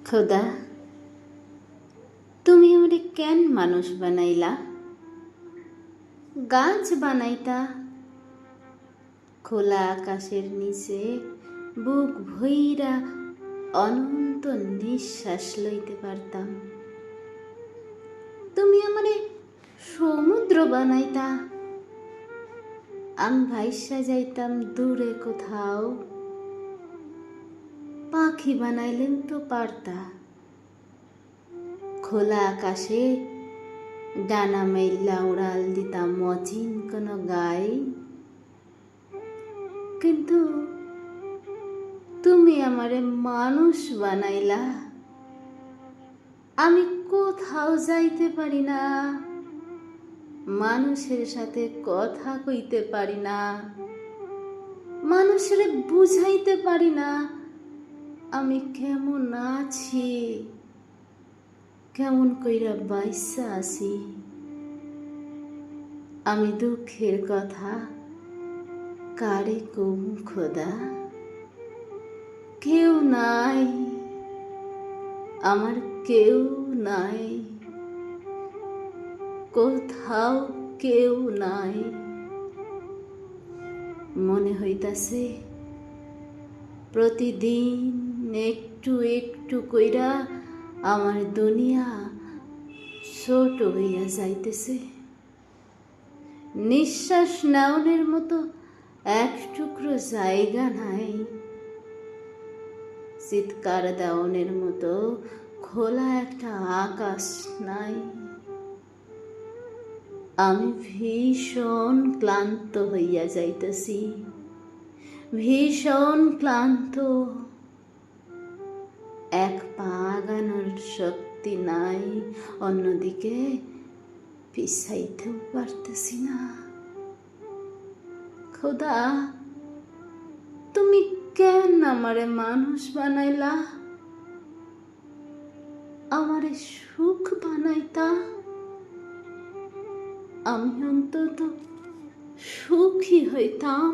খোদা, তুমি আমারে কেন মানুষ বানাইলা? গাছ বানাইতা, খোলা আকাশের নিচে বুক ভইরা অনন্ত নিঃশ্বাস লইতে পারতাম। তুমি আমারে সমুদ্র বানাইতা, আমি ভাইসা যাইতাম দূরে কোথাও। পাখি বানাইলেন তো পারতা, খোলা আকাশে ডানা মেল্লা উড়াল দিতাম অচিন কোনো গায়ে। কিন্তু তুমি আমারে মানুষ বানাইলা, আমি কোথাও যাইতে পারি না, মানুষের সাথে কথা কইতে পারি না, মানুষের বুঝাইতে পারি না আমি কেমন আছি, কেমন কইরা বাইসা আছি। আমি দুঃখের কথা কারে কম খোদা? কেউ নাই, আমার কেউ নাই, কোথাও কেউ নাই। মনে হইতাছে প্রতিদিন একটু একটু কইরা আমার দুনিয়া ছোট হইয়া যাইতেছে। নিঃশ্বাস নেওয়ার মতো এক টুকরো জায়গা নাই, চিৎকার দেওয়ানের মতো খোলা একটা আকাশ নাই। আমি ভীষণ ক্লান্ত হইয়া যাইতেছি, ভীষণ ক্লান্ত। এক পা আগানোর শক্তি নাই, অন্যদিকে পিছাইতেও পারতেছি না। খোদা, তুমি কেন আমারে মানুষ বানাইলা? আমারে সুখ বানাইতা, আমি অন্তত সুখী হইতাম।